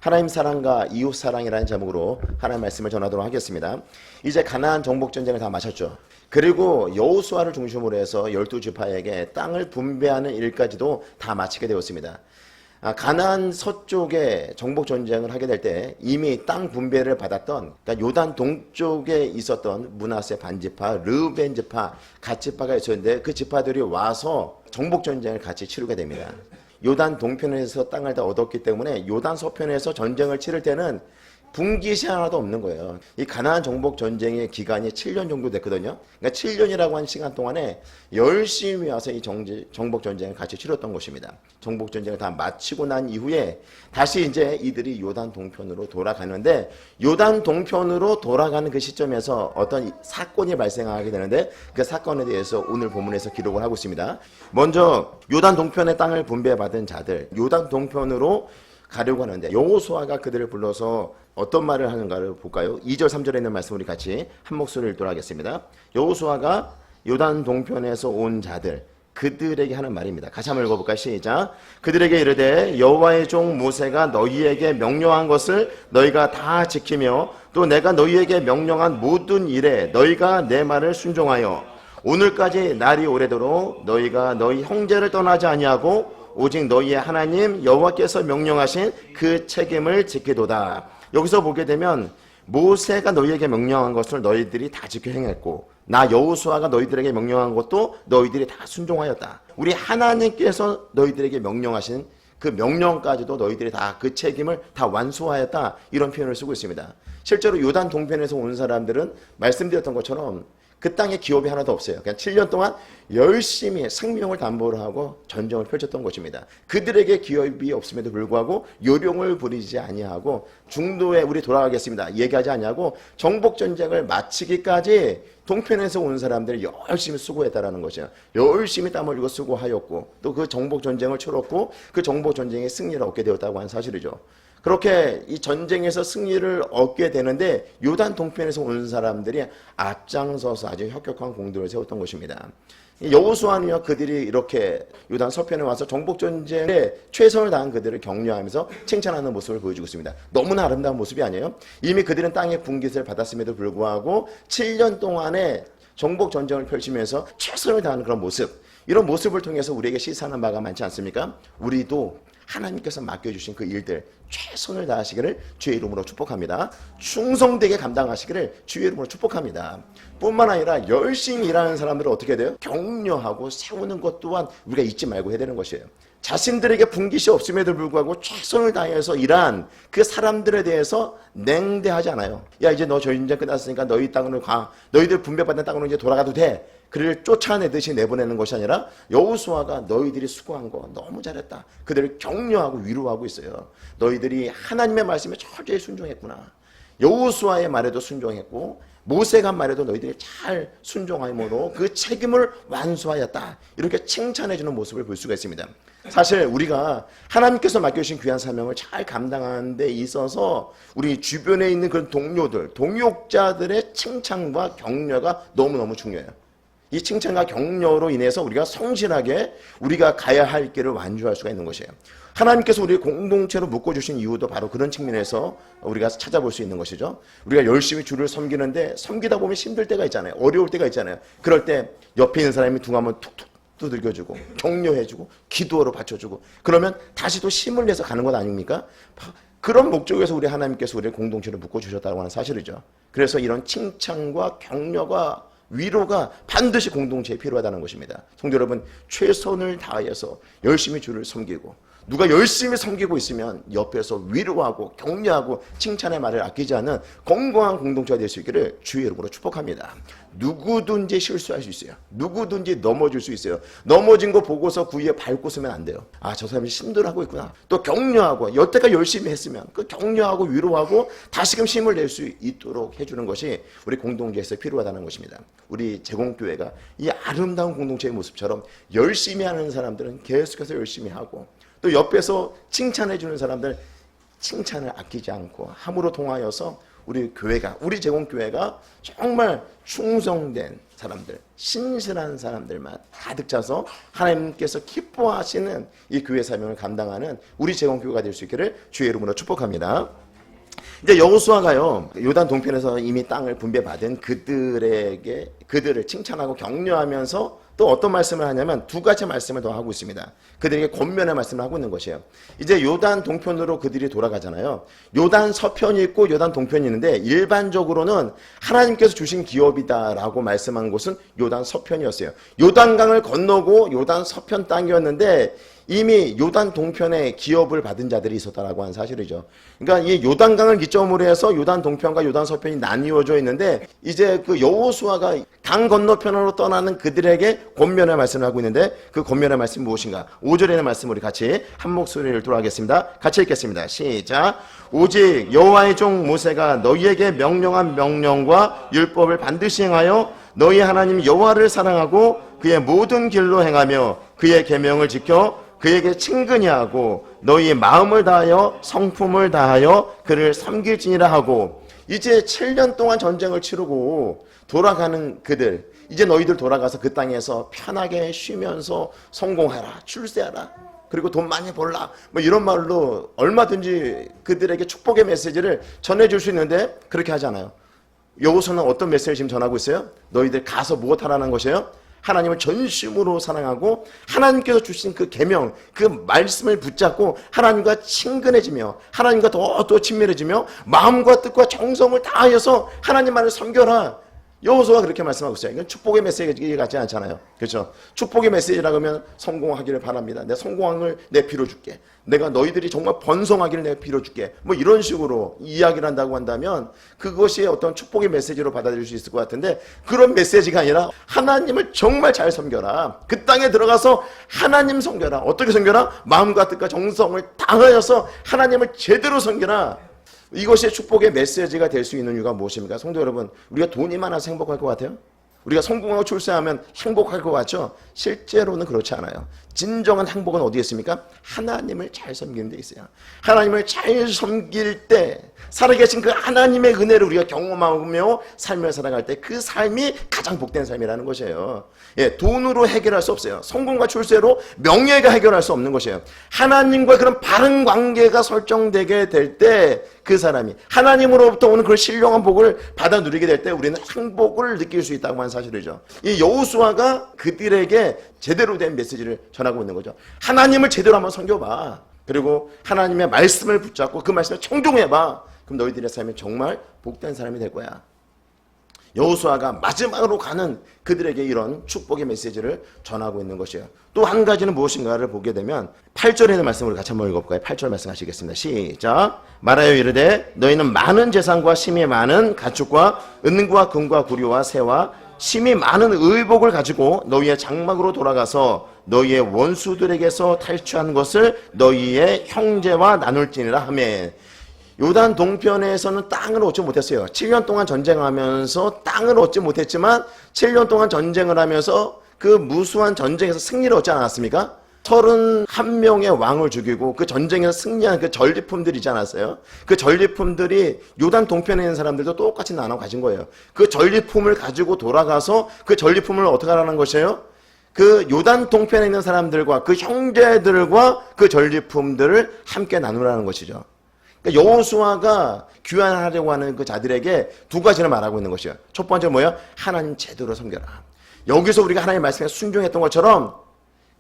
하나님 사랑과 이웃 사랑이라는 제목으로 하나님 말씀을 전하도록 하겠습니다. 이제 가나안 정복 전쟁을 다 마쳤죠. 그리고 여호수아를 중심으로 해서 12지파에게 땅을 분배하는 일까지도 다 마치게 되었습니다. 가나안 서쪽에 정복 전쟁을 하게 될 때 이미 땅 분배를 받았던, 그러니까 요단 동쪽에 있었던 므낫세 반지파, 르우벤 지파, 갓 지파가 있었는데 그 지파들이 와서 정복 전쟁을 같이 치르게 됩니다. 요단 동편에서 땅을 다 얻었기 때문에 요단 서편에서 전쟁을 치를 때는 분기시 하나도 없는 거예요. 이 가나안 정복 전쟁의 기간이 7년 정도 됐거든요. 그러니까 7년이라고 한 시간 동안에 열심히 와서 이 정복 전쟁을 같이 치렀던 것입니다. 정복 전쟁을 다 마치고 난 이후에 다시 이제 이들이 요단 동편으로 돌아가는데, 요단 동편으로 돌아가는 그 시점에서 어떤 사건이 발생하게 되는데, 그 사건에 대해서 오늘 본문에서 기록을 하고 있습니다. 먼저 요단 동편의 땅을 분배받은 자들, 요단 동편으로 가려고 하는데 여호수아가 그들을 불러서 어떤 말을 하는가를 볼까요? 2절 3절에 있는 말씀 우리 같이 한 목소리를 읽도록 하겠습니다. 여호수아가 요단 동편에서 온 자들, 그들에게 하는 말입니다. 같이 한번 읽어볼까요? 시작. 그들에게 이르되 여호와의 종 모세가 너희에게 명령한 것을 너희가 다 지키며 또 내가 너희에게 명령한 모든 일에 너희가 내 말을 순종하여 오늘까지 날이 오래도록 너희가 너희 형제를 떠나지 아니하고 오직 너희의 하나님 여호와께서 명령하신 그 책임을 지키도다. 여기서 보게 되면 모세가 너희에게 명령한 것을 너희들이 다 지켜 행했고, 나 여호수아가 너희들에게 명령한 것도 너희들이 다 순종하였다. 우리 하나님께서 너희들에게 명령하신 그 명령까지도 너희들이 다 그 책임을 다 완수하였다. 이런 표현을 쓰고 있습니다. 실제로 요단 동편에서 온 사람들은 말씀드렸던 것처럼 그 땅에 기업이 하나도 없어요. 그냥 7년 동안 열심히 생명을 담보로 하고 전쟁을 펼쳤던 것입니다. 그들에게 기업이 없음에도 불구하고 요령을 부리지 아니하고 중도에 우리 돌아가겠습니다 얘기하지 아니하고 정복 전쟁을 마치기까지 동편에서 온 사람들이 열심히 수고했다라는 것이에요. 열심히 땀 흘리고 수고하였고 또 그 정복 전쟁을 치렀고 그 정복 전쟁의 승리를 얻게 되었다고 하는 사실이죠. 그렇게 이 전쟁에서 승리를 얻게 되는데 요단 동편에서 온 사람들이 앞장서서 아주 혁혁한 공들을 세웠던 것입니다. 여호수아는요, 그들이 이렇게 요단 서편에 와서 정복 전쟁에 최선을 다한 그들을 격려하면서 칭찬하는 모습을 보여주고 있습니다. 너무나 아름다운 모습이 아니에요? 이미 그들은 땅의 분깃을 받았음에도 불구하고 7년 동안의 정복 전쟁을 펼치면서 최선을 다하는 그런 모습, 이런 모습을 통해서 우리에게 시사하는 바가 많지 않습니까? 우리도 하나님께서 맡겨주신 그 일들 최선을 다하시기를 주의 이름으로 축복합니다. 충성되게 감당하시기를 주의 이름으로 축복합니다. 뿐만 아니라 열심히 일하는 사람들은 어떻게 돼요? 격려하고 세우는 것 또한 우리가 잊지 말고 해야 되는 것이에요. 자신들에게 분깃이 없음에도 불구하고 최선을 다해서 일한 그 사람들에 대해서 냉대하지 않아요. 야, 이제 너 전쟁 끝났으니까 너희 땅으로 가. 너희들 분배받는 땅으로 이제 돌아가도 돼. 그를 쫓아내듯이 내보내는 것이 아니라 여호수아가 너희들이 수고한 거 너무 잘했다. 그들을 격려하고 위로하고 있어요. 너희들이 하나님의 말씀에 철저히 순종했구나. 여호수아의 말에도 순종했고 모세가 한 말에도 너희들이 잘 순종함으로 그 책임을 완수하였다. 이렇게 칭찬해주는 모습을 볼 수가 있습니다. 사실 우리가 하나님께서 맡겨주신 귀한 사명을 잘 감당하는 데 있어서 우리 주변에 있는 그런 동료들, 동역자들의 칭찬과 격려가 너무너무 중요해요. 이 칭찬과 격려로 인해서 우리가 성실하게 우리가 가야 할 길을 완주할 수가 있는 것이에요. 하나님께서 우리 공동체로 묶어주신 이유도 바로 그런 측면에서 우리가 찾아볼 수 있는 것이죠. 우리가 열심히 주를 섬기는데 섬기다 보면 힘들 때가 있잖아요. 어려울 때가 있잖아요. 그럴 때 옆에 있는 사람이 둥 한번 툭툭 두들겨주고 격려해주고 기도로 받쳐주고 그러면 다시 또 힘을 내서 가는 것 아닙니까? 그런 목적에서 우리 하나님께서 우리를 공동체로 묶어주셨다고 하는 사실이죠. 그래서 이런 칭찬과 격려가 위로가 반드시 공동체에 필요하다는 것입니다. 성도 여러분, 최선을 다해서 열심히 주를 섬기고 누가 열심히 섬기고 있으면 옆에서 위로하고 격려하고 칭찬의 말을 아끼지 않는 건강한 공동체가 될 수 있기를 주의 이름으로 축복합니다. 누구든지 실수할 수 있어요. 누구든지 넘어질 수 있어요. 넘어진 거 보고서 그 위에 밟고 서면 안 돼요. 아, 저 사람이 힘들어하고 있구나. 또 격려하고 여태까지 열심히 했으면 그 격려하고 위로하고 다시금 힘을 낼 수 있도록 해주는 것이 우리 공동체에서 필요하다는 것입니다. 우리 제공교회가 이 아름다운 공동체의 모습처럼 열심히 하는 사람들은 계속해서 열심히 하고 또 옆에서 칭찬해 주는 사람들 칭찬을 아끼지 않고 함으로 통하여서 우리 교회가, 우리 제공교회가 정말 충성된 사람들, 신실한 사람들만 가득 차서 하나님께서 기뻐하시는 이 교회 사명을 감당하는 우리 제공교회가 될 수 있기를 주의 이름으로 축복합니다. 이제 여호수아가요, 요단 동편에서 이미 땅을 분배받은 그들을 칭찬하고 격려하면서 또 어떤 말씀을 하냐면 두 가지 말씀을 더 하고 있습니다. 그들에게 권면의 말씀을 하고 있는 것이에요. 이제 요단 동편으로 그들이 돌아가잖아요. 요단 서편이 있고 요단 동편이 있는데 일반적으로는 하나님께서 주신 기업이다라고 말씀한 곳은 요단 서편이었어요. 요단강을 건너고 요단 서편 땅이었는데 이미 요단 동편에 기업을 받은 자들이 있었다라고 하는 사실이죠. 그러니까 이 요단강을 기점으로 해서 요단 동편과 요단 서편이 나뉘어져 있는데 이제 그 여호수아가 강 건너편으로 떠나는 그들에게 권면의 말씀을 하고 있는데 그 권면의 말씀이 무엇인가? 5절의 말씀 우리 같이 한 목소리를 들어가겠습니다. 같이 읽겠습니다. 시작. 오직 여호와의 종 모세가 너희에게 명령한 명령과 율법을 반드시 행하여 너희 하나님 여호와를 사랑하고 그의 모든 길로 행하며 그의 계명을 지켜 그에게 친근히 하고 너희의 마음을 다하여 성품을 다하여 그를 섬길지니라 하고 이제 7년 동안 전쟁을 치르고 돌아가는 그들 이제 너희들 돌아가서 그 땅에서 편하게 쉬면서 성공하라 출세하라 그리고 돈 많이 벌라 뭐 이런 말로 얼마든지 그들에게 축복의 메시지를 전해줄 수 있는데 그렇게 하지 않아요. 여호수아는 어떤 메시지를 지금 전하고 있어요? 너희들 가서 무엇 하라는 것이에요? 하나님을 전심으로 사랑하고 하나님께서 주신 그 계명, 그 말씀을 붙잡고 하나님과 친근해지며 하나님과 더 친밀해지며 마음과 뜻과 정성을 다하여서 하나님만을 섬겨라. 여호수아가 그렇게 말씀하고 있어요. 이건 축복의 메시지 같지 않잖아요. 그렇죠? 축복의 메시지라고 하면 성공하기를 바랍니다. 내 성공을 내 피로 줄게. 내가 너희들이 정말 번성하기를 내 피로 줄게. 뭐 이런 식으로 이야기를 한다고 한다면 그것이 어떤 축복의 메시지로 받아들일 수 있을 것 같은데 그런 메시지가 아니라 하나님을 정말 잘 섬겨라. 그 땅에 들어가서 하나님 섬겨라. 어떻게 섬겨라? 마음과 뜻과 정성을 다하여서 하나님을 제대로 섬겨라. 이것이 축복의 메시지가 될 수 있는 이유가 무엇입니까? 성도 여러분, 우리가 돈이 많아서 행복할 것 같아요? 우리가 성공하고 출세하면 행복할 것 같죠? 실제로는 그렇지 않아요. 진정한 행복은 어디에 있습니까? 하나님을 잘 섬기는 데 있어요. 하나님을 잘 섬길 때 살아계신 그 하나님의 은혜를 우리가 경험하며 삶을 살아갈 때 그 삶이 가장 복된 삶이라는 것이에요. 예, 돈으로 해결할 수 없어요. 성공과 출세로 명예가 해결할 수 없는 것이에요. 하나님과 그런 바른 관계가 설정되게 될 때 그 사람이 하나님으로부터 오는 그 신령한 복을 받아 누리게 될 때 우리는 행복을 느낄 수 있다고 하는 사실이죠. 이 여호수아가 그들에게 제대로 된 메시지를 전하고 있는 거죠. 하나님을 제대로 한번 섬겨봐. 그리고 하나님의 말씀을 붙잡고 그 말씀을 청종해봐. 그럼 너희들의 삶이 정말 복된 사람이 될 거야. 여호수아가 마지막으로 가는 그들에게 이런 축복의 메시지를 전하고 있는 것이에요. 또 한 가지는 무엇인가를 보게 되면 8절에 있는 말씀을 같이 한번 읽어볼까요? 8절 말씀 하시겠습니다. 시작. 말하여 이르되 너희는 많은 재산과 심이 많은 가축과 은과 금과 구려와 새와 심이 많은 의복을 가지고 너희의 장막으로 돌아가서 너희의 원수들에게서 탈취한 것을 너희의 형제와 나눌지니라 하며 요단 동편에서는 땅을 얻지 못했어요. 7년 동안 전쟁하면서 땅을 얻지 못했지만 7년 동안 전쟁을 하면서 그 무수한 전쟁에서 승리를 얻지 않았습니까? 31명의 왕을 죽이고 그 전쟁에서 승리한 그 전리품들이 있지 않았어요? 그 전리품들이 요단 동편에 있는 사람들도 똑같이 나눠 가진 거예요. 그 전리품을 가지고 돌아가서 그 전리품을 어떻게 하라는 것이에요? 그 요단 동편에 있는 사람들과 그 형제들과 그 전리품들을 함께 나누라는 것이죠. 그러니까 여호수아가 귀환하려고 하는 그 자들에게 두 가지를 말하고 있는 것이에요. 첫 번째 뭐예요? 하나님 제대로 섬겨라. 여기서 우리가 하나님의 말씀에 순종했던 것처럼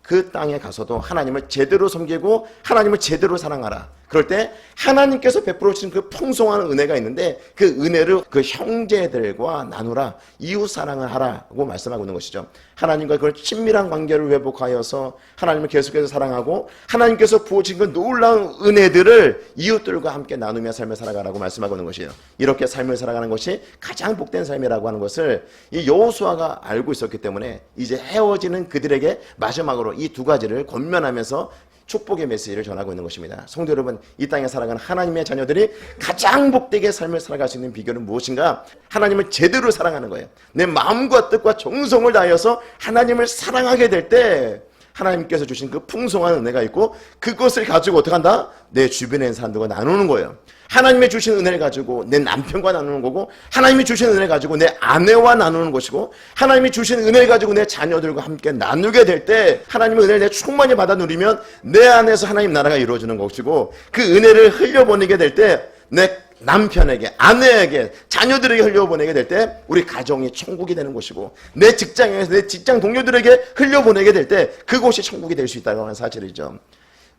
그 땅에 가서도 하나님을 제대로 섬기고 하나님을 제대로 사랑하라. 그럴 때 하나님께서 베풀어 주신 그 풍성한 은혜가 있는데 그 은혜를 그 형제들과 나누라. 이웃 사랑을 하라고 말씀하고 있는 것이죠. 하나님과 그걸 친밀한 관계를 회복하여서 하나님을 계속해서 사랑하고 하나님께서 부어주신 그 놀라운 은혜들을 이웃들과 함께 나누며 삶을 살아가라고 말씀하고 있는 것이에요. 이렇게 삶을 살아가는 것이 가장 복된 삶이라고 하는 것을 이 여호수아가 알고 있었기 때문에 이제 헤어지는 그들에게 마지막으로 이 두 가지를 권면하면서 축복의 메시지를 전하고 있는 것입니다. 성도 여러분, 이 땅에 살아가는 하나님의 자녀들이 가장 복되게 삶을 살아갈 수 있는 비결은 무엇인가? 하나님을 제대로 사랑하는 거예요. 내 마음과 뜻과 정성을 다하여서 하나님을 사랑하게 될 때 하나님께서 주신 그 풍성한 은혜가 있고 그것을 가지고 어떻게 한다? 내 주변에 있는 사람들과 나누는 거예요. 하나님이 주신 은혜를 가지고 내 남편과 나누는 거고, 하나님이 주신 은혜를 가지고 내 아내와 나누는 것이고, 하나님이 주신 은혜를 가지고 내 자녀들과 함께 나누게 될 때 하나님의 은혜를 내가 충만히 받아 누리면 내 안에서 하나님 나라가 이루어지는 것이고, 그 은혜를 흘려보내게 될 때 내 남편에게, 아내에게, 자녀들에게 흘려보내게 될 때 우리 가정이 천국이 되는 것이고, 내 직장에서 내 직장 동료들에게 흘려보내게 될 때 그곳이 천국이 될 수 있다는 하는 사실이죠.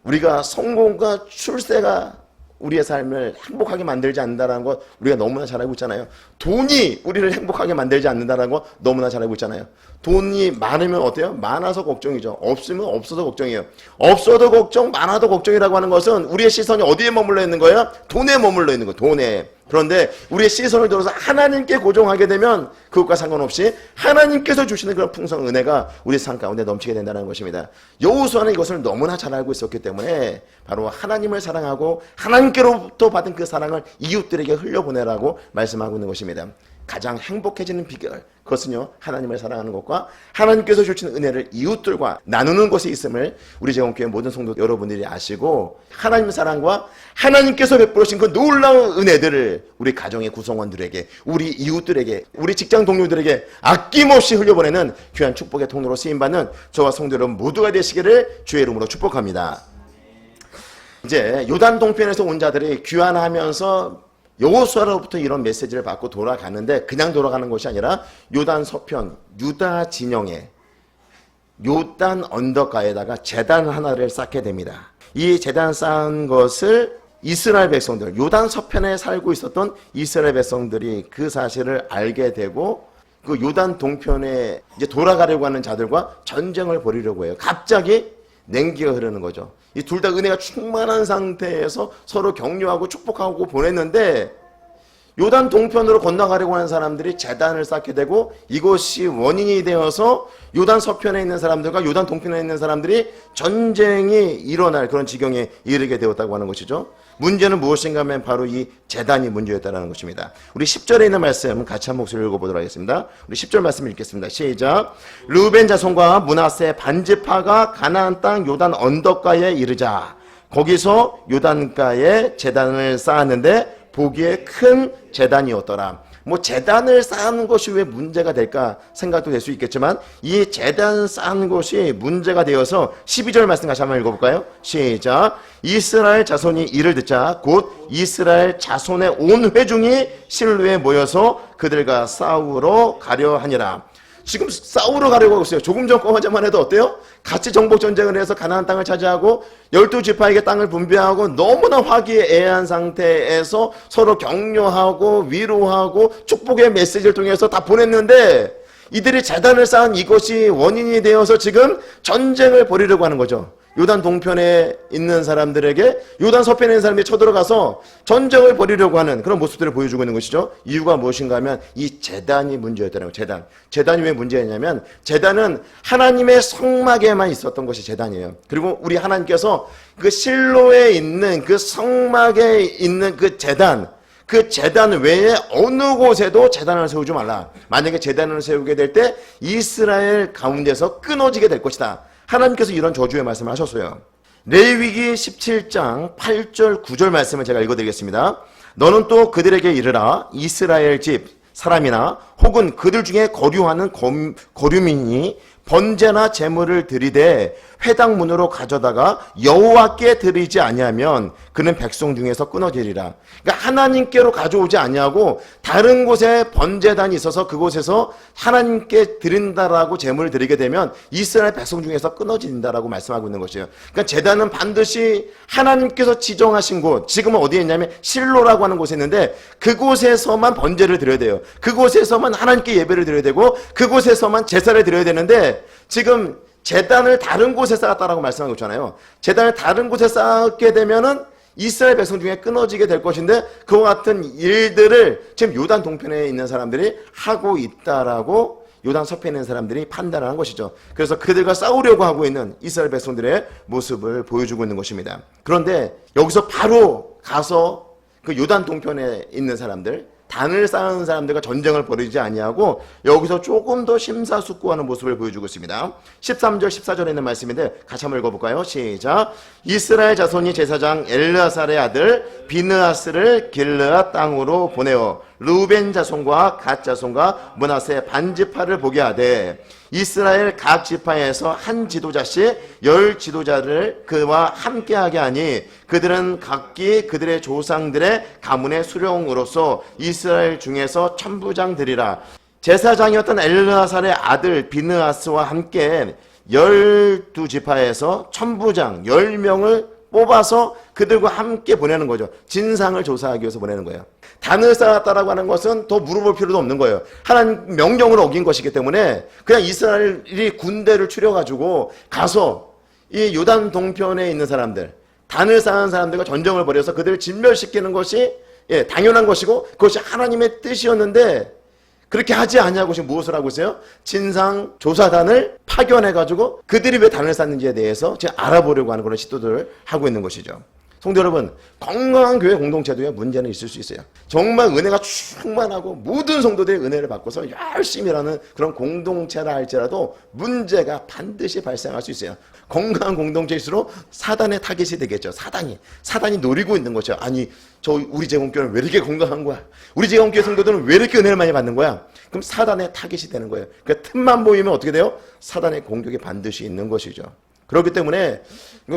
우리가 성공과 출세가 우리의 삶을 행복하게 만들지 않는다는 거 우리가 너무나 잘 알고 있잖아요. 돈이 우리를 행복하게 만들지 않는다는 거 너무나 잘 알고 있잖아요. 돈이 많으면 어때요? 많아서 걱정이죠. 없으면 없어서 걱정이에요. 없어도 걱정, 많아도 걱정이라고 하는 것은 우리의 시선이 어디에 머물러 있는 거예요? 돈에 머물러 있는 거예요. 돈에. 그런데 우리의 시선을 들어서 하나님께 고정하게 되면 그것과 상관없이 하나님께서 주시는 그런 풍성 은혜가 우리 삶 가운데 넘치게 된다는 것입니다. 여호수아는 이것을 너무나 잘 알고 있었기 때문에 바로 하나님을 사랑하고 하나님께로부터 받은 그 사랑을 이웃들에게 흘려보내라고 말씀하고 있는 것입니다. 가장 행복해지는 비결, 그것은요 하나님을 사랑하는 것과 하나님께서 주시는 은혜를 이웃들과 나누는 것이 있음을 우리 제공교회 모든 성도 여러분들이 아시고, 하나님 사랑과 하나님께서 베풀으신 그 놀라운 은혜들을 우리 가정의 구성원들에게, 우리 이웃들에게, 우리 직장 동료들에게 아낌없이 흘려보내는 귀한 축복의 통로로 쓰임받는 저와 성도 여러분 모두가 되시기를 주의 이름으로 축복합니다. 이제 요단 동편에서 온 자들이 귀환하면서 여호수아로부터 이런 메시지를 받고 돌아가는데, 그냥 돌아가는 것이 아니라 요단 서편 유다 진영에 요단 언덕가에다가 제단 하나를 쌓게 됩니다. 이 제단 쌓은 것을 이스라엘 백성들, 요단 서편에 살고 있었던 이스라엘 백성들이 그 사실을 알게 되고, 그 요단 동편에 이제 돌아가려고 하는 자들과 전쟁을 벌이려고 해요. 갑자기 냉기가 흐르는 거죠. 이 둘 다 은혜가 충만한 상태에서 서로 격려하고 축복하고 보냈는데, 요단 동편으로 건너가려고 하는 사람들이 제단을 쌓게 되고, 이것이 원인이 되어서 요단 서편에 있는 사람들과 요단 동편에 있는 사람들이 전쟁이 일어날 그런 지경에 이르게 되었다고 하는 것이죠. 문제는 무엇인가 하면 바로 이 제단이 문제였다는 것입니다. 우리 10절에 있는 말씀 같이 한 목소리로 읽어보도록 하겠습니다. 우리 10절 말씀 읽겠습니다. 시작. 르우벤 자손과 므낫세 반지파가 가나안 땅 요단 언덕가에 이르자 거기서 요단가에 제단을 쌓았는데 보기에 큰 제단이었더라. 뭐 제단을 쌓는 것이 왜 문제가 될까 생각도 될 수 있겠지만, 이 제단 쌓는 것이 문제가 되어서 12절 말씀 같이 한번 읽어볼까요? 시작. 이스라엘 자손이 이를 듣자 곧 이스라엘 자손의 온 회중이 실로에 모여서 그들과 싸우러 가려 하니라. 지금 싸우러 가려고 하고 있어요. 조금 전까지만 해도 어때요? 같이 정복 전쟁을 해서 가나안 땅을 차지하고 12지파에게 땅을 분배하고 너무나 화기애애한 상태에서 서로 격려하고 위로하고 축복의 메시지를 통해서 다 보냈는데, 이들이 제단을 쌓은 이것이 원인이 되어서 지금 전쟁을 벌이려고 하는 거죠. 요단 동편에 있는 사람들에게 요단 서편에 있는 사람들이 쳐들어가서 전쟁을 벌이려고 하는 그런 모습들을 보여주고 있는 것이죠. 이유가 무엇인가 하면 이 제단이 문제였다는 거예요. 제단이 왜 문제였냐면, 제단은 하나님의 성막에만 있었던 것이 제단이에요. 그리고 우리 하나님께서 그 실로에 있는 그 성막에 있는 그 제단 외에 어느 곳에도 제단을 세우지 말라. 만약에 제단을 세우게 될 때 이스라엘 가운데서 끊어지게 될 것이다. 하나님께서 이런 저주의 말씀을 하셨어요. 레위기 17장 8절 9절 말씀을 제가 읽어드리겠습니다. 너는 또 그들에게 이르라. 이스라엘 집 사람이나 혹은 그들 중에 거류하는 거류민이 번제나 제물을 드리되 회당문으로 가져다가 여호와께 드리지 아니하면 그는 백성 중에서 끊어지리라. 그러니까 하나님께로 가져오지 아니하고 다른 곳에 번제단이 있어서 그곳에서 하나님께 드린다라고 제물을 드리게 되면 이스라엘 백성 중에서 끊어진다라고 말씀하고 있는 것이에요. 그러니까 제단은 반드시 하나님께서 지정하신 곳, 지금은 어디에 있냐면 실로라고 하는 곳에 있는데, 그곳에서만 번제를 드려야 돼요. 그곳에서만 하나님께 예배를 드려야 되고 그곳에서만 제사를 드려야 되는데, 지금 제단을 다른 곳에 쌓았다라고 말씀하고 있잖아요. 제단을 다른 곳에 쌓게 되면은 이스라엘 백성 중에 끊어지게 될 것인데, 그와 같은 일들을 지금 요단 동편에 있는 사람들이 하고 있다라고 요단 서편에 있는 사람들이 판단을 한 것이죠. 그래서 그들과 싸우려고 하고 있는 이스라엘 백성들의 모습을 보여주고 있는 것입니다. 그런데 여기서 바로 가서 그 요단 동편에 있는 사람들, 단을 쌓은 사람들과 전쟁을 벌이지 아니하고 여기서 조금 더 심사숙고하는 모습을 보여주고 있습니다. 13절 14절에 있는 말씀인데 같이 한번 읽어볼까요? 시작. 이스라엘 자손이 제사장 엘르아살의 아들 비느하스를 길르앗 땅으로 보내어 르우벤 자손과 갓 자손과 므낫세 반지파를 보게 하되 이스라엘 각 지파에서 한 지도자씩 10 지도자를 그와 함께하게 하니 그들은 각기 그들의 조상들의 가문의 수령으로서 이스라엘 중에서 천부장들이라. 제사장이었던 엘르아살의 아들 비느하스와 함께 12지파에서 천부장 10명을 뽑아서 그들과 함께 보내는 거죠. 진상을 조사하기 위해서 보내는 거예요. 단을 쌓았다라고 하는 것은 더 물어볼 필요도 없는 거예요. 하나님 명령을 어긴 것이기 때문에 그냥 이스라엘이 군대를 추려가지고 가서 이 요단 동편에 있는 사람들, 단을 쌓은 사람들과 전쟁을 벌여서 그들을 진멸시키는 것이 당연한 것이고 그것이 하나님의 뜻이었는데 그렇게 하지 않냐고 지금 무엇을 하고 있어요? 진상 조사단을 파견해가지고 그들이 왜 단을 쌓는지에 대해서 지금 알아보려고 하는 그런 시도들을 하고 있는 것이죠. 성도 여러분, 건강한 교회 공동체도요, 문제는 있을 수 있어요. 정말 은혜가 충만하고 모든 성도들이 은혜를 받고서 열심히 일하는 그런 공동체라 할지라도 문제가 반드시 발생할 수 있어요. 건강한 공동체일수록 사단의 타깃이 되겠죠. 사단이 노리고 있는 거죠. 아니, 우리 제공교회는 왜 이렇게 건강한 거야? 우리 제공교회 성도들은 왜 이렇게 은혜를 많이 받는 거야? 그럼 사단의 타깃이 되는 거예요. 그러니까 틈만 보이면 어떻게 돼요? 사단의 공격이 반드시 있는 것이죠. 그렇기 때문에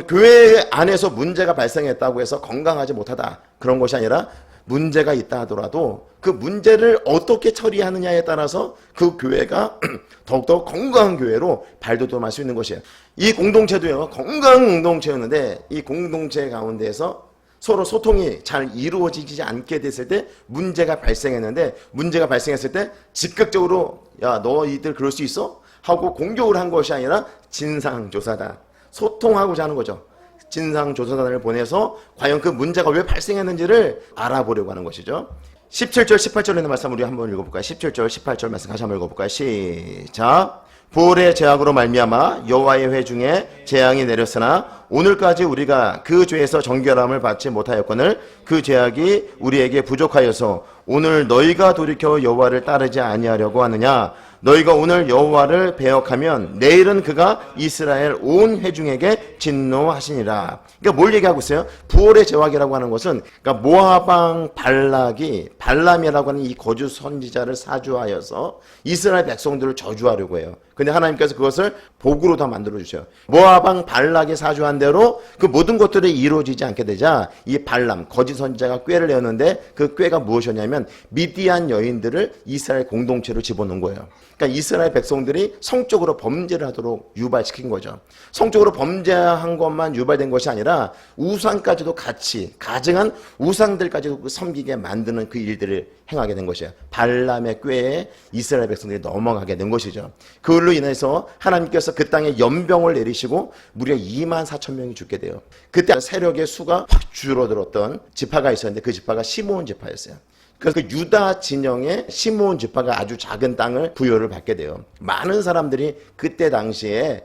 교회 안에서 문제가 발생했다고 해서 건강하지 못하다 그런 것이 아니라 문제가 있다 하더라도 그 문제를 어떻게 처리하느냐에 따라서 그 교회가 더욱더 건강한 교회로 발돋움할 수 있는 것이에요. 이 공동체도요, 건강한 공동체였는데 이 공동체 가운데에서 서로 소통이 잘 이루어지지 않게 됐을 때 문제가 발생했는데 문제가 발생했을 때 즉각적으로 야, 너희들 그럴 수 있어? 하고 공격을 한 것이 아니라 진상조사단, 소통하고자 하는 거죠. 진상조사단을 보내서 과연 그 문제가 왜 발생했는지를 알아보려고 하는 것이죠. 17절 18절에 있는 말씀 우리 한번 읽어볼까요? 17절 18절 말씀 다시 한번 읽어볼까요? 시작. 부올의 죄악으로 말미암아 여호와의 회중에 재앙이 내렸으나 오늘까지 우리가 그 죄에서 정결함을 받지 못하였거늘 그 죄악이 우리에게 부족하여서 오늘 너희가 돌이켜 여호와를 따르지 아니하려고 하느냐. 너희가 오늘 여호와를 배역하면 내일은 그가 이스라엘 온 회중에게 진노하시니라. 그러니까 뭘 얘기하고 있어요? 부올의 제왕이라고 하는 것은 그러니까 모압왕 발락이 발람이라고 하는 이 거주 선지자를 사주하여서 이스라엘 백성들을 저주하려고 해요. 근데 하나님께서 그것을 복으로 다 만들어 주셔요. 모압왕 발락이 사주한 대로 그 모든 것들이 이루어지지 않게 되자 이 발람 거짓 선지자가 꾀를 내었는데 그 꾀가 무엇이었냐면 미디안 여인들을 이스라엘 공동체로 집어넣은 거예요. 그러니까 이스라엘 백성들이 성적으로 범죄를 하도록 유발시킨 거죠. 성적으로 범죄한 것만 유발된 것이 아니라 우상까지도 같이 가증한 우상들까지도 섬기게 만드는 그 일들을 행하게 된 것이에요. 발람의 꾀에 이스라엘 백성들이 넘어가게 된 것이죠. 그걸로 인해서 하나님께서 그 땅에 연병을 내리시고 무려 24,000명이 죽게 돼요. 그때 세력의 수가 확 줄어들었던 지파가 있었는데 그 지파가 시므온 지파였어요. 그래서 그 유다 진영의 시므온 지파가 아주 작은 땅을 부여를 받게 돼요. 많은 사람들이 그때 당시에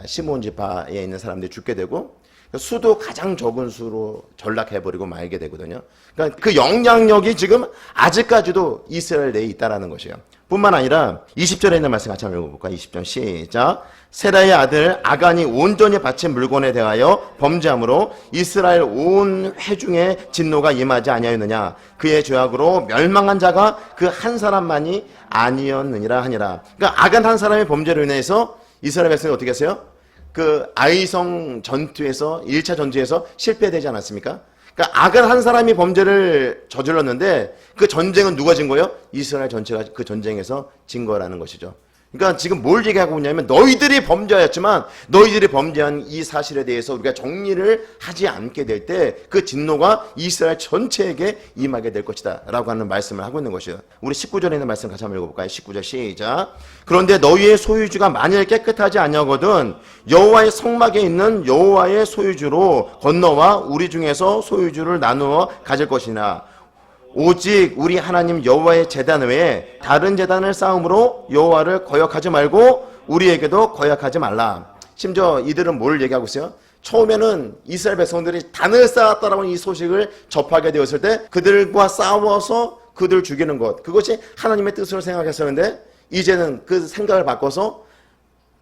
시므온 지파에 있는 사람들이 죽게 되고 수도 가장 적은 수로 전락해버리고 말게 되거든요. 그러니까 그 영향력이 지금 아직까지도 이스라엘 내에 있다라는 것이에요. 뿐만 아니라 20절에 있는 말씀 같이 한번 읽어볼까요? 20절 시작. 세라의 아들 아간이 온전히 바친 물건에 대하여 범죄함으로 이스라엘 온 회중의 진노가 임하지 아니하였느냐. 그의 죄악으로 멸망한 자가 그 한 사람만이 아니었느니라 하니라. 그러니까 아간 한 사람의 범죄로 인해서 이스라엘 백성이 어떻게 했어요? 그 아이성 전투에서 1차 전투에서 실패되지 않았습니까? 그러니까 아간 한 사람이 범죄를 저질렀는데 그 전쟁은 누가 진 거예요? 이스라엘 전체가 그 전쟁에서 진 거라는 것이죠. 그러니까 지금 뭘 얘기하고 있냐면 너희들이 범죄하였지만 너희들이 범죄한 이 사실에 대해서 우리가 정리를 하지 않게 될 때 그 진노가 이스라엘 전체에게 임하게 될 것이다 라고 하는 말씀을 하고 있는 것이에요. 우리 19절에 있는 말씀 같이 한번 읽어볼까요? 19절 시작. 그런데 너희의 소유주가 만일 깨끗하지 아니하거든 여호와의 성막에 있는 여호와의 소유주로 건너와 우리 중에서 소유주를 나누어 가질 것이나 오직 우리 하나님 여호와의 제단 외에 다른 제단을 쌓음으로 여호와를 거역하지 말고 우리에게도 거역하지 말라. 심지어 이들은 뭘 얘기하고 있어요? 처음에는 이스라엘 백성들이 단을 쌓았다라는 이 소식을 접하게 되었을 때 그들과 싸워서 그들 죽이는 것, 그것이 하나님의 뜻으로 생각했었는데 이제는 그 생각을 바꿔서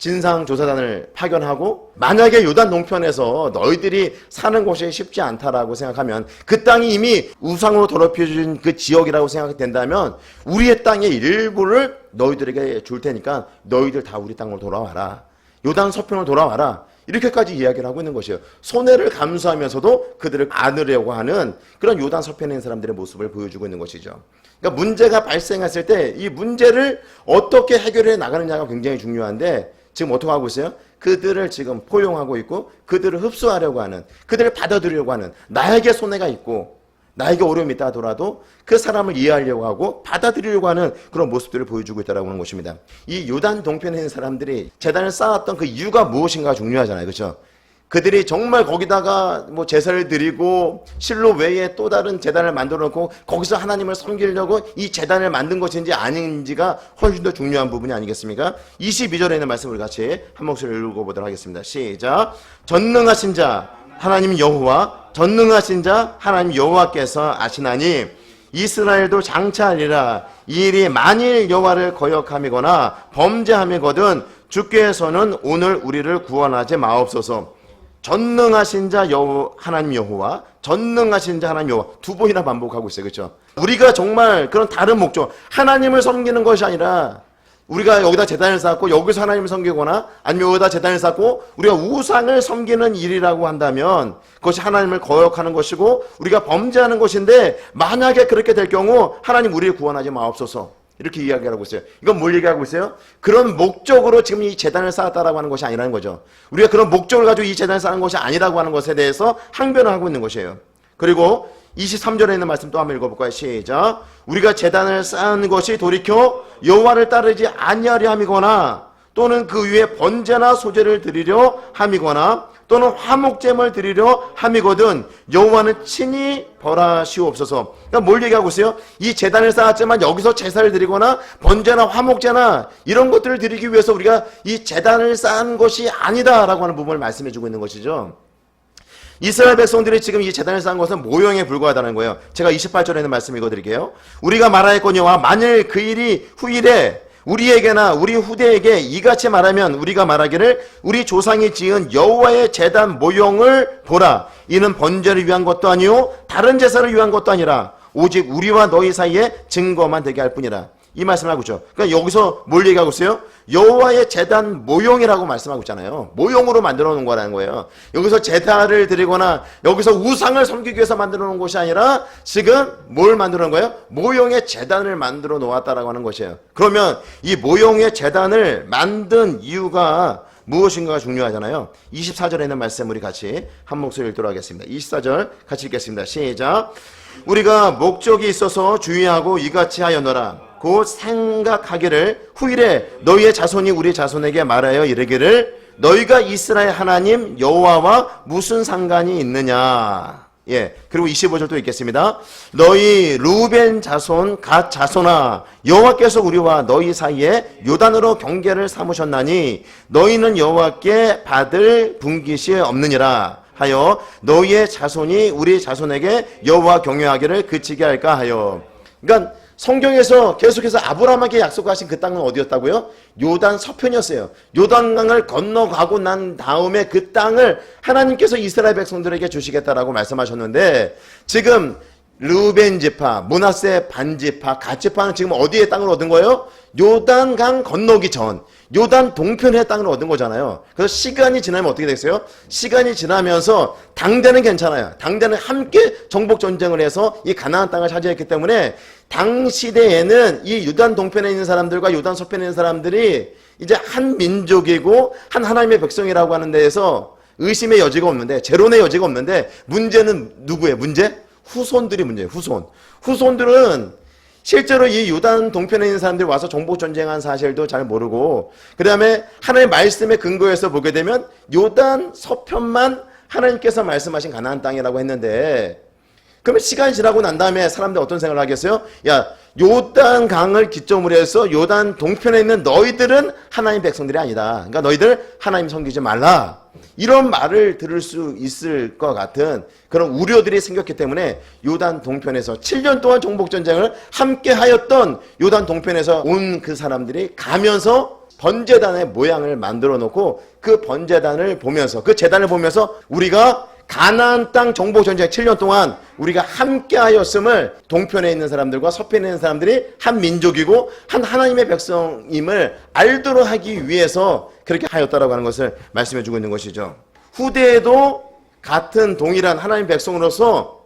진상조사단을 파견하고 만약에 요단 동편에서 너희들이 사는 곳이 쉽지 않다라고 생각하면 그 땅이 이미 우상으로 더럽혀진 그 지역이라고 생각이 된다면 우리의 땅의 일부를 너희들에게 줄 테니까 너희들 다 우리 땅으로 돌아와라. 요단 서편으로 돌아와라. 이렇게까지 이야기를 하고 있는 것이에요. 손해를 감수하면서도 그들을 안으려고 하는 그런 요단 서편에 있는 사람들의 모습을 보여주고 있는 것이죠. 그러니까 문제가 발생했을 때 이 문제를 어떻게 해결해 나가느냐가 굉장히 중요한데 지금 어떻게 하고 있어요? 그들을 지금 포용하고 있고 그들을 흡수하려고 하는, 그들을 받아들이려고 하는, 나에게 손해가 있고 나에게 어려움이 있다 하더라도 그 사람을 이해하려고 하고 받아들이려고 하는 그런 모습들을 보여주고 있다고 하는 것입니다. 이 요단 동편에 있는 사람들이 제단을 쌓았던 그 이유가 무엇인가 중요하잖아요. 그렇죠? 그들이 정말 거기다가 뭐 제사를 드리고 실로 외에 또 다른 제단을 만들어 놓고 거기서 하나님을 섬기려고 이 제단을 만든 것인지 아닌지가 훨씬 더 중요한 부분이 아니겠습니까? 22절에 있는 말씀을 같이 한 목소리로 읽어보도록 하겠습니다. 시작. 전능하신 자 하나님 여호와, 전능하신 자 하나님 여호와께서 아시나니 이스라엘도 장차하리라. 이 일이 만일 여호와를 거역함이거나 범죄함이거든 주께서는 오늘 우리를 구원하지 마옵소서. 전능하신 자 하나님 여호와, 전능하신 자 하나님 여호와 두 번이나 반복하고 있어요. 그렇죠? 우리가 정말 그런 다른 목적, 하나님을 섬기는 것이 아니라 우리가 여기다 제단을 쌓고 여기서 하나님을 섬기거나 아니면 여기다 제단을 쌓고 우리가 우상을 섬기는 일이라고 한다면 그것이 하나님을 거역하는 것이고 우리가 범죄하는 것인데 만약에 그렇게 될 경우 하나님 우리를 구원하지 마옵소서. 이렇게 이야기하고 있어요. 이건 뭘 얘기하고 있어요? 그런 목적으로 지금 이 제단을 쌓았다라고 하는 것이 아니라는 거죠. 우리가 그런 목적을 가지고 이 제단을 쌓은 것이 아니라고 하는 것에 대해서 항변을 하고 있는 것이에요. 그리고 23절에 있는 말씀 또 한번 읽어볼까요? 시작. 우리가 제단을 쌓은 것이 돌이켜 여호와를 따르지 아니하려 함이거나 또는 그 위에 번제나 소제를 드리려 함이거나 또는 화목제물 드리려 함이거든 여호와는 친히 벌하시옵소서. 그러니까 뭘 얘기하고 있어요? 이 제단을 쌓았지만 여기서 제사를 드리거나 번제나 화목제나 이런 것들을 드리기 위해서 우리가 이 제단을 쌓은 것이 아니다라고 하는 부분을 말씀해 주고 있는 것이죠. 이스라엘 백성들이 지금 이 제단을 쌓은 것은 모형에 불과하다는 거예요. 제가 28절에 있는 말씀 읽어드릴게요. 우리가 말하였거니와 만일 그 일이 후일에 우리에게나 우리 후대에게 이같이 말하면 우리가 말하기를 우리 조상이 지은 여호와의 제단 모형을 보라. 이는 번제를 위한 것도 아니요 다른 제사를 위한 것도 아니라 오직 우리와 너희 사이에 증거만 되게 할 뿐이라. 이 말씀을 하고 있죠. 그러니까 여기서 뭘 얘기하고 있어요? 여호와의 제단 모형이라고 말씀하고 있잖아요. 모형으로 만들어 놓은 거라는 거예요. 여기서 제사를 드리거나 여기서 우상을 섬기기 위해서 만들어 놓은 것이 아니라 지금 뭘 만들어 놓은 거예요? 모형의 제단을 만들어 놓았다라고 하는 것이에요. 그러면 이 모형의 제단을 만든 이유가 무엇인가가 중요하잖아요. 24절에 있는 말씀 우리 같이 한 목소리 읽도록 하겠습니다. 24절 같이 읽겠습니다. 시작. 우리가 목적이 있어서 주의하고 이같이 하였노라. 곧 생각하기를 후일에 너희의 자손이 우리 자손에게 말하여 이르기를 너희가 이스라엘 하나님 여호와와 무슨 상관이 있느냐. 예. 그리고 25절도 읽겠습니다. 너희 루벤 자손 갓 자손아 여호와께서 우리와 너희 사이에 요단으로 경계를 삼으셨나니 너희는 여호와께 받을 분깃이 없느니라 하여 너희의 자손이 우리 자손에게 여호와 경외하기를 그치게 할까 하여. 그러니까 성경에서 계속해서 아브라함에게 약속하신 그 땅은 어디였다고요? 요단 서편이었어요. 요단강을 건너가고 난 다음에 그 땅을 하나님께서 이스라엘 백성들에게 주시겠다라고 말씀하셨는데 지금 르우벤 지파, 므낫세 반 지파, 갓 지파는 지금 어디에 땅을 얻은 거예요? 요단강 건너기 전 요단 동편의 땅을 얻은 거잖아요. 그래서 시간이 지나면 어떻게 됐어요? 시간이 지나면서 당대는 괜찮아요. 당대는 함께 정복 전쟁을 해서 이 가나안 땅을 차지했기 때문에 당 시대에는 이 요단 동편에 있는 사람들과 요단 서편에 있는 사람들이 이제 한 민족이고 한 하나님의 백성이라고 하는 데에서 의심의 여지가 없는데, 재론의 여지가 없는데, 문제는 누구예요? 후손들이 문제예요. 후손들은 실제로 이 요단 동편에 있는 사람들이 와서 정복 전쟁한 사실도 잘 모르고, 그 다음에 하나님의 말씀에 근거해서 보게 되면 요단 서편만 하나님께서 말씀하신 가나안 땅이라고 했는데, 그러면 시간이 지나고 난 다음에 사람들이 어떤 생각을 하겠어요? 야, 요단 강을 기점으로 해서 요단 동편에 있는 너희들은 하나님 백성들이 아니다. 그러니까 너희들 하나님 섬기지 말라. 이런 말을 들을 수 있을 것 같은 그런 우려들이 생겼기 때문에 요단 동편에서 7년 동안 정복전쟁을 함께 하였던 요단 동편에서 온 그 사람들이 가면서 번제단의 모양을 만들어 놓고 그 번제단을 보면서 그 제단을 보면서 우리가 가나안 땅 정복전쟁 7년 동안 우리가 함께 하였음을 동편에 있는 사람들과 서편에 있는 사람들이 한 민족이고 한 하나님의 백성임을 알도록 하기 위해서 그렇게 하였다라고 하는 것을 말씀해 주고 있는 것이죠. 후대에도 같은 동일한 하나님 백성으로서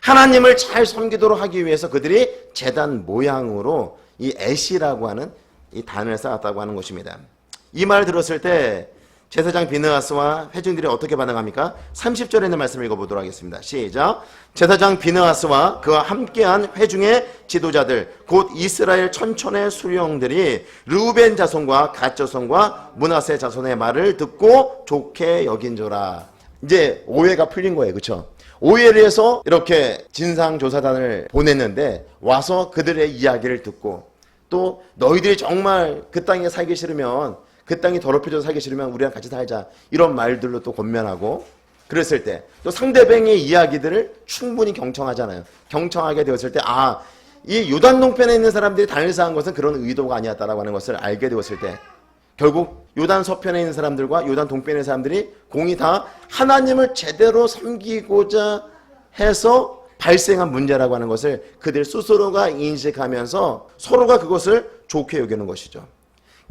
하나님을 잘 섬기도록 하기 위해서 그들이 제단 모양으로 이 애시라고 하는 이 단을 쌓았다고 하는 것입니다. 이 말 들었을 때 제사장 비느하스와 회중들이 어떻게 반응합니까? 30절에 있는 말씀을 읽어보도록 하겠습니다. 시작. 제사장 비느하스와 그와 함께한 회중의 지도자들 곧 이스라엘 천천의 수령들이 르우벤 자손과 갓 자손과 므낫세 자손의 말을 듣고 좋게 여긴저라. 이제 오해가 풀린 거예요. 그렇죠? 오해를 해서 이렇게 진상조사단을 보냈는데 와서 그들의 이야기를 듣고 또 너희들이 정말 그 땅에 살기 싫으면 그 땅이 더럽혀져서 살기 싫으면 우리랑 같이 살자 이런 말들로 또 권면하고 그랬을 때 또 상대방의 이야기들을 충분히 경청하잖아요. 경청하게 되었을 때 이 요단 동편에 있는 사람들이 단을 쌓은 것은 그런 의도가 아니었다라고 하는 것을 알게 되었을 때 결국 요단 서편에 있는 사람들과 요단 동편에 있는 사람들이 공이 다 하나님을 제대로 섬기고자 해서 발생한 문제라고 하는 것을 그들 스스로가 인식하면서 서로가 그것을 좋게 여기는 것이죠.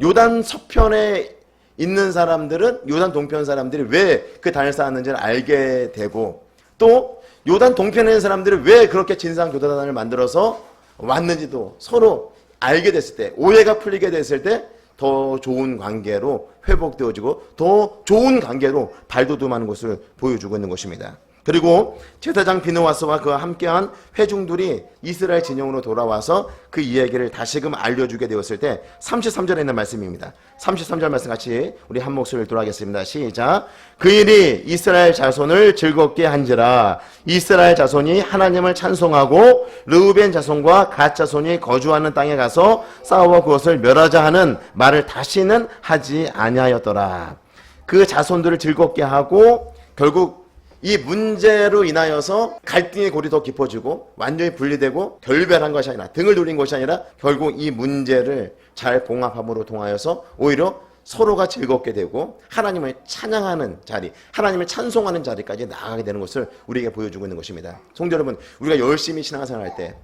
요단 서편에 있는 사람들은 요단 동편 사람들이 왜 그 단을 쌓았는지를 알게 되고 또 요단 동편에 있는 사람들이 왜 그렇게 진상조사단을 만들어서 왔는지도 서로 알게 됐을 때 오해가 풀리게 됐을 때 더 좋은 관계로 회복되어지고 더 좋은 관계로 발돋움하는 것을 보여주고 있는 것입니다. 그리고 제사장 비느하스와 그와 함께한 회중들이 이스라엘 진영으로 돌아와서 그 이야기를 다시금 알려주게 되었을 때 33절에 있는 말씀입니다. 33절 말씀 같이 우리 한 목소리를 읽도록 하겠습니다. 시작. 그 일이 이스라엘 자손을 즐겁게 한지라 이스라엘 자손이 하나님을 찬송하고 르우벤 자손과 갓 자손이 거주하는 땅에 가서 싸워 그것을 멸하자 하는 말을 다시는 하지 아니하였더라. 그 자손들을 즐겁게 하고 결국 이 문제로 인하여서 갈등의 골이 더 깊어지고 완전히 분리되고 결별한 것이 아니라 등을 돌린 것이 아니라 결국 이 문제를 잘 봉합함으로 통하여서 오히려 서로가 즐겁게 되고 하나님을 찬양하는 자리, 하나님을 찬송하는 자리까지 나아가게 되는 것을 우리에게 보여주고 있는 것입니다. 성도 여러분, 우리가 열심히 신앙생활할 때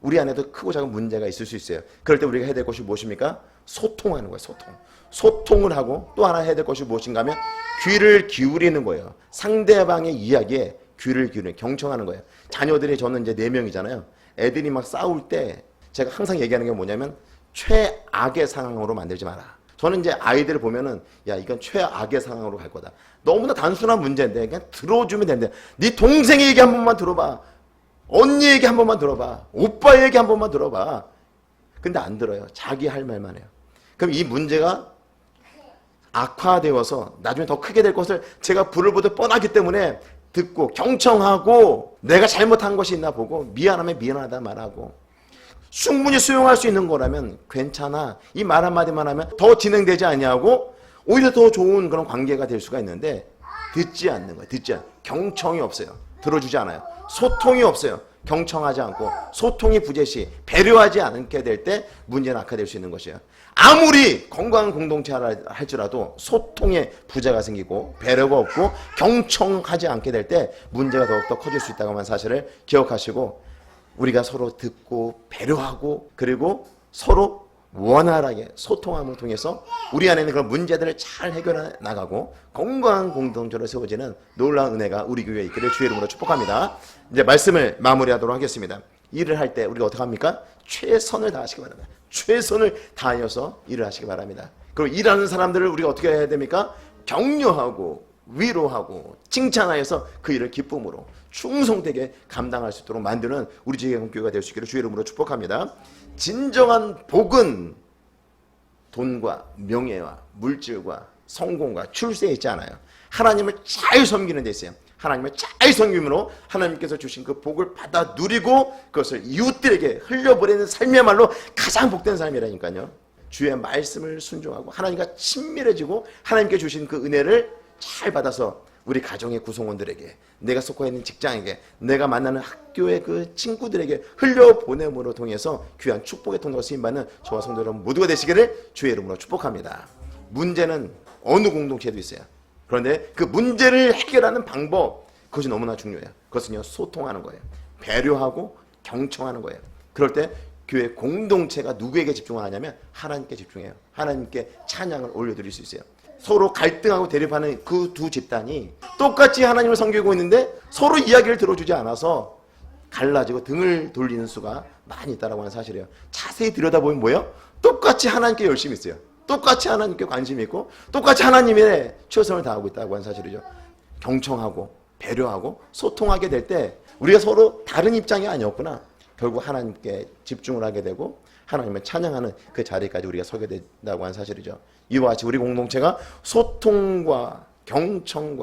우리 안에도 크고 작은 문제가 있을 수 있어요. 그럴 때 우리가 해야 될 것이 무엇입니까? 소통하는 거예요. 소통을 하고 또 하나 해야 될 것이 무엇인가 하면 귀를 기울이는 거예요. 상대방의 이야기에 귀를 기울이는, 경청하는 거예요. 자녀들이 저는 이제 4명이잖아요. 애들이 막 싸울 때 제가 항상 얘기하는 게 뭐냐면 최악의 상황으로 만들지 마라. 저는 이제 아이들을 보면은 야 이건 최악의 상황으로 갈 거다. 너무나 단순한 문제인데 그냥 들어주면 된대. 네 동생 얘기 한 번만 들어봐. 언니 얘기 한 번만 들어봐. 오빠 얘기 한 번만 들어봐. 근데 안 들어요. 자기 할 말만 해요. 그럼 이 문제가 악화되어서 나중에 더 크게 될 것을 제가 불을 보듯 뻔하기 때문에 듣고 경청하고 내가 잘못한 것이 있나 보고 미안하면 미안하다 말하고 충분히 수용할 수 있는 거라면 괜찮아. 이 말 한마디만 하면 더 진행되지 아니하고 오히려 더 좋은 그런 관계가 될 수가 있는데 듣지 않는 거예요. 경청이 없어요. 들어주지 않아요. 소통이 없어요. 경청하지 않고 소통이 부재시 배려하지 않게 될 때 문제는 악화될 수 있는 것이에요. 아무리 건강한 공동체 할지라도 소통에 부재가 생기고 배려가 없고 경청하지 않게 될 때 문제가 더욱더 커질 수 있다고 하는 사실을 기억하시고 우리가 서로 듣고 배려하고 그리고 서로 원활하게 소통함을 통해서 우리 안에 있는 그런 문제들을 잘 해결해 나가고 건강한 공동체로 세워지는 놀라운 은혜가 우리 교회에 있기를 주의 이름으로 축복합니다. 이제 말씀을 마무리하도록 하겠습니다. 일을 할 때 우리가 어떻게 합니까? 최선을 다하시기 바랍니다. 최선을 다하여서 일을 하시기 바랍니다. 그리고 일하는 사람들을 우리가 어떻게 해야 됩니까? 격려하고 위로하고 칭찬하여서 그 일을 기쁨으로 충성되게 감당할 수 있도록 만드는 우리 지혜공교회가 될 수 있기를 주의 이름으로 축복합니다. 진정한 복은 돈과 명예와 물질과 성공과 출세에 있지 않아요. 하나님을 잘 섬기는 데 있어요. 하나님의 잘 섬김으로 하나님께서 주신 그 복을 받아 누리고 그것을 이웃들에게 흘려보내는 삶이야말로 가장 복된 삶이라니까요. 주의 말씀을 순종하고 하나님과 친밀해지고 하나님께 주신 그 은혜를 잘 받아서 우리 가정의 구성원들에게, 내가 속해 있는 직장에게, 내가 만나는 학교의 그 친구들에게 흘려보냄으로 통해서 귀한 축복의 통로가 쓰임받는 저와 성도 여러분 모두가 되시기를 주의 이름으로 축복합니다. 문제는 어느 공동체에도 있어요. 그런데 그 문제를 해결하는 방법, 그것이 너무나 중요해요. 그것은요, 소통하는 거예요. 배려하고 경청하는 거예요. 그럴 때 교회 공동체가 누구에게 집중하냐면 하나님께 집중해요. 하나님께 찬양을 올려드릴 수 있어요. 서로 갈등하고 대립하는 그 두 집단이 똑같이 하나님을 섬기고 있는데 서로 이야기를 들어주지 않아서 갈라지고 등을 돌리는 수가 많이 있다고 하는 사실이에요. 자세히 들여다보면 뭐예요? 똑같이 하나님께 열심히 있어요. 똑같이 하나님께 관심이 있고 똑같이 하나님의 최선을 다하고 있다고 하는 사실이죠. 경청하고 배려하고 소통하게 될 때 우리가 서로 다른 입장이 아니었구나. 결국 하나님께 집중을 하게 되고 하나님을 찬양하는 그 자리까지 우리가 서게 된다고 하는 사실이죠. 이와 같이 우리 공동체가 소통과 경청과